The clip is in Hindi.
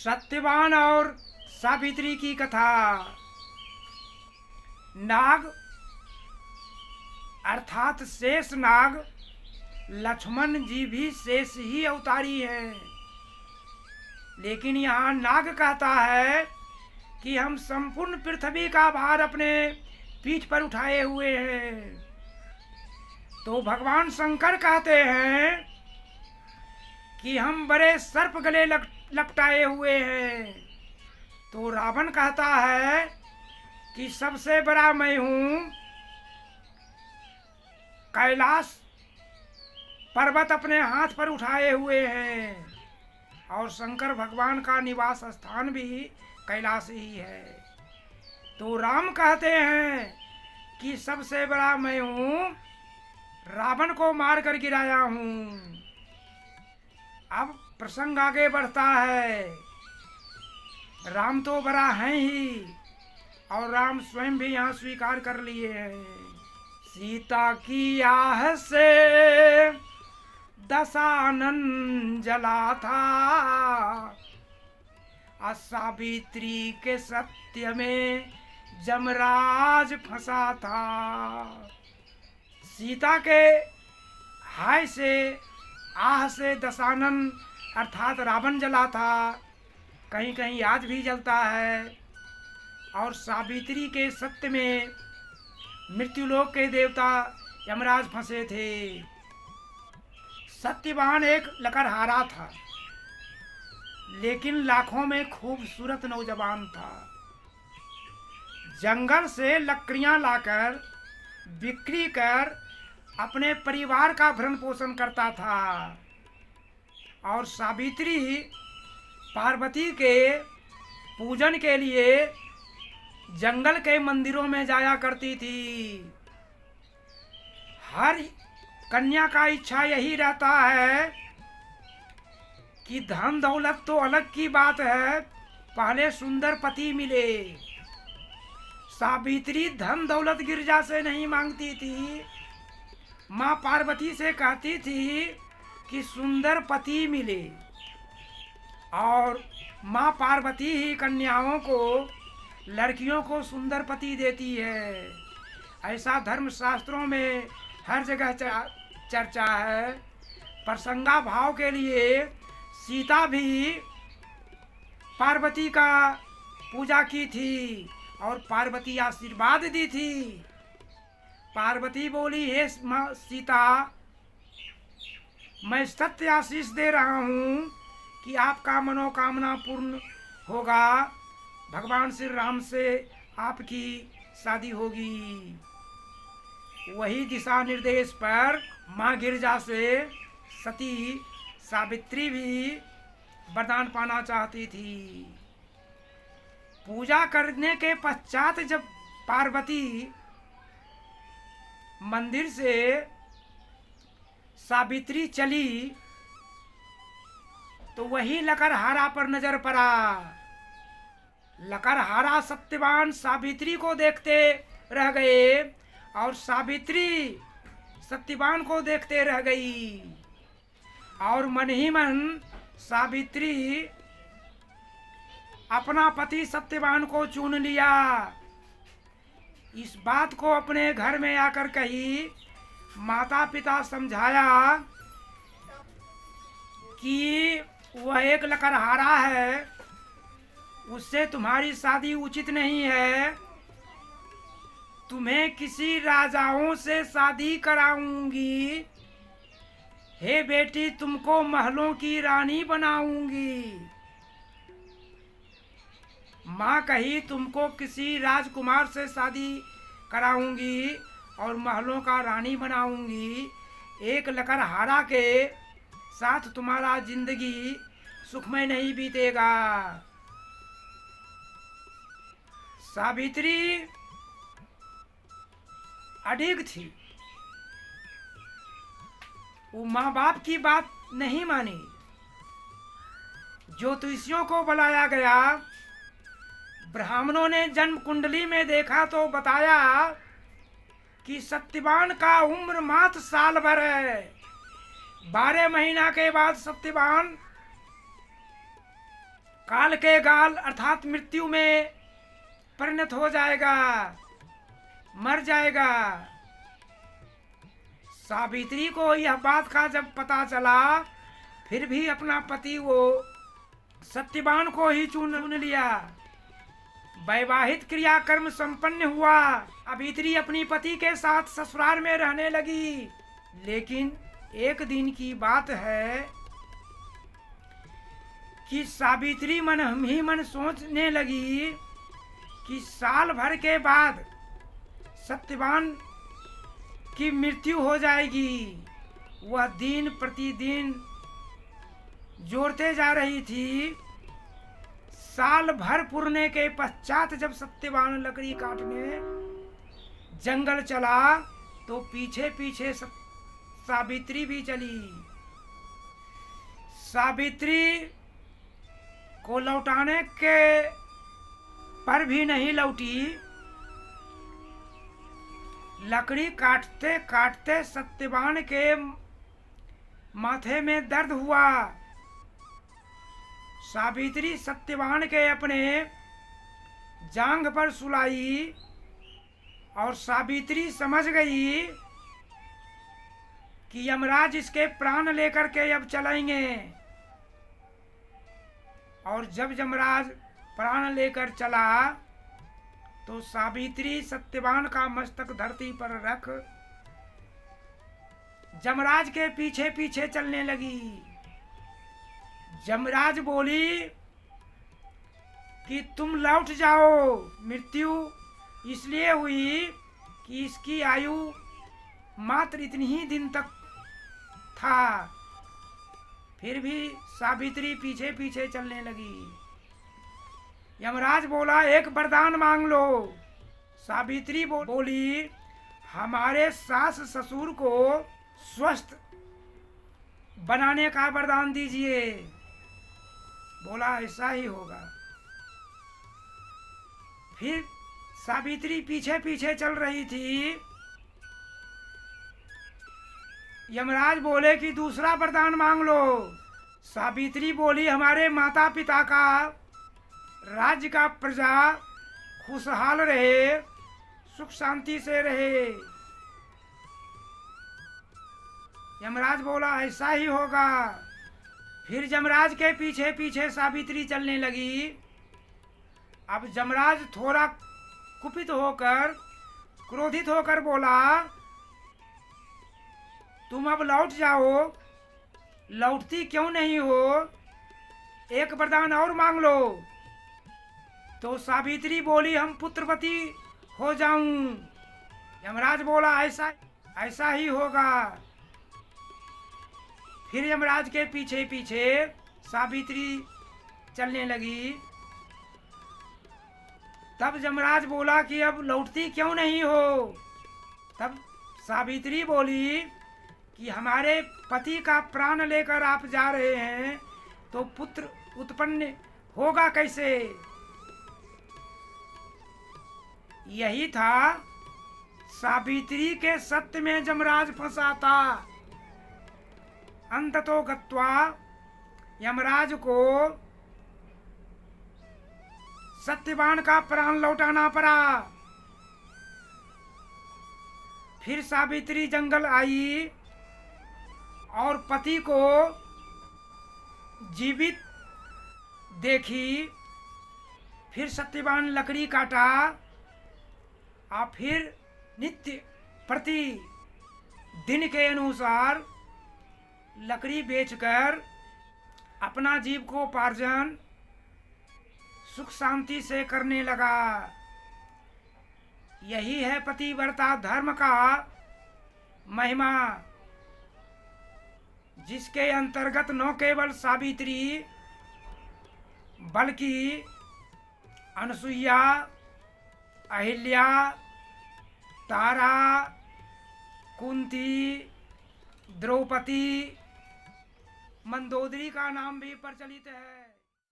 सत्यवान और सावित्री की कथा। नाग अर्थात शेष नाग, लक्ष्मण जी भी शेष ही अवतारी हैं, लेकिन यहाँ नाग कहता है कि हम संपूर्ण पृथ्वी का भार अपने पीठ पर उठाए हुए हैं। तो भगवान शंकर कहते हैं कि हम बड़े सर्प गले लपटाए हुए हैं। तो रावण कहता है कि सबसे बड़ा मैं हूँ, कैलाश पर्वत अपने हाथ पर उठाए हुए हैं, और शंकर भगवान का निवास स्थान भी कैलाश ही है। तो राम कहते हैं कि सबसे बड़ा मैं हूँ, रावण को मारकर गिराया हूँ। अब प्रसंग आगे बढ़ता है। राम तो बड़ा है ही, और राम स्वयं भी यहाँ स्वीकार कर लिए हैं। सीता की आह से दशानन जला था, सावित्री के सत्य में जमराज फंसा था। सीता के हाय से, आह से दशानन अर्थात रावण जला था, कहीं कहीं आज भी जलता है। और सावित्री के सत्य में मृत्युलोक के देवता यमराज फंसे थे। सत्यवान एक लकड़हारा था, लेकिन लाखों में खूबसूरत नौजवान था। जंगल से लकड़ियां लाकर बिक्री कर अपने परिवार का भरण पोषण करता था। और सावित्री पार्वती के पूजन के लिए जंगल के मंदिरों में जाया करती थी। हर कन्या का इच्छा यही रहता है कि धन दौलत तो अलग की बात है, पहले सुंदर पति मिले। सावित्री धन दौलत गिरजा से नहीं मांगती थी, माँ पार्वती से कहती थी कि सुंदर पति मिले। और माँ पार्वती ही कन्याओं को, लड़कियों को सुंदर पति देती है। ऐसा धर्म शास्त्रों में हर जगह चर्चा है। प्रसंगा भाव के लिए सीता भी पार्वती का पूजा की थी, और पार्वती आशीर्वाद दी थी। पार्वती बोली, हे सीता, मैं सत्य आशीष दे रहा हूँ कि आपका मनोकामना पूर्ण होगा। भगवान श्री राम से आपकी शादी होगी। वही दिशा निर्देश पर माँ गिरजा से सती सावित्री भी वरदान पाना चाहती थी। पूजा करने के पश्चात जब पार्वती मंदिर से सावित्री चली, तो वही लकड़हारा पर नजर पड़ा। लकड़हारा सत्यवान सावित्री को देखते रह गए, और सावित्री सत्यवान को देखते रह गई। और मन ही मन सावित्री अपना पति सत्यवान को चुन लिया। इस बात को अपने घर में आकर कही। माता पिता समझाया कि वह एक लकड़हारा है, उससे तुम्हारी शादी उचित नहीं है। तुम्हें किसी राजाओं से शादी कराऊंगी। हे बेटी, तुमको महलों की रानी बनाऊंगी। माँ कही, तुमको किसी राजकुमार से शादी कराऊंगी और महलों का रानी बनाऊंगी। एक लकड़हारा के साथ तुम्हारा जिंदगी सुखमय नहीं बीतेगा। सावित्री अडिग थी, वो माँ बाप की बात नहीं मानी। ज्योतिषियों को बुलाया गया। ब्राह्मणों ने जन्म कुंडली में देखा तो बताया कि सत्यवान का उम्र मात्र साल भर है। 12 महीना के बाद सत्यवान काल के गाल अर्थात मृत्यु में परिणत हो जाएगा, मर जाएगा। सावित्री को यह बात का जब पता चला, फिर भी अपना पति वो सत्यवान को ही चुन लिया। वैवाहिक क्रियाकर्म संपन्न हुआ। अभित्री अपनी पति के साथ ससुराल में रहने लगी। लेकिन एक दिन की बात है कि सावित्री मन ही मन सोचने लगी कि साल भर के बाद सत्यवान की मृत्यु हो जाएगी। वह दिन प्रतिदिन जोड़ते जा रही थी। साल भर पुरने के पश्चात जब सत्यवान लकड़ी काटने जंगल चला तो पीछे पीछे सावित्री भी चली। सावित्री को लौटाने के पर भी नहीं लौटी। लकड़ी काटते काटते सत्यवान के माथे में दर्द हुआ। सावित्री सत्यवान के अपने जांघ पर सुलाई और सावित्री समझ गई कि यमराज इसके प्राण लेकर के अब चलेंगे। और जब यमराज प्राण लेकर चला तो सावित्री सत्यवान का मस्तक धरती पर रख यमराज के पीछे पीछे चलने लगी। यमराज बोली कि तुम लौट जाओ। मृत्यु इसलिए हुई कि इसकी आयु मात्र इतनी ही दिन तक था। फिर भी सावित्री पीछे पीछे चलने लगी। यमराज बोला एक वरदान मांग लो। सावित्री बोली हमारे सास ससुर को स्वस्थ बनाने का वरदान दीजिए। बोला ऐसा ही होगा। फिर सावित्री पीछे पीछे चल रही थी। यमराज बोले कि दूसरा वरदान मांग लो। सावित्री बोली हमारे माता पिता का राज्य का प्रजा खुशहाल रहे, सुख शांति से रहे। यमराज बोला ऐसा ही होगा। फिर यमराज के पीछे पीछे सावित्री चलने लगी। अब यमराज थोड़ा कुपित होकर क्रोधित होकर बोला तुम अब लौट जाओ। लौटती क्यों नहीं हो? एक वरदान और मांग लो। तो सावित्री बोली हम पुत्रवती हो जाऊं। यमराज बोला ऐसा ही होगा। फिर यमराज के पीछे पीछे सावित्री चलने लगी। तब यमराज बोला कि अब लौटती क्यों नहीं हो? तब सावित्री बोली कि हमारे पति का प्राण लेकर आप जा रहे हैं तो पुत्र उत्पन्न होगा कैसे? यही था सावित्री के सत्य में यमराज फंसा था। अंततो गत्वा यमराज को सत्यवान का प्राण लौटाना पड़ा। फिर सावित्री जंगल आई और पति को जीवित देखी। फिर सत्यवान लकड़ी काटा और फिर नित्य प्रति दिन के अनुसार लकड़ी बेचकर अपना जीविकोपार्जन सुख शांति से करने लगा। यही है पतिव्रता धर्म का महिमा, जिसके अंतर्गत न केवल सावित्री बल्कि अनसुईया, अहिल्या, तारा, कुंती, द्रौपदी, मंदोदरी का नाम भी प्रचलित है।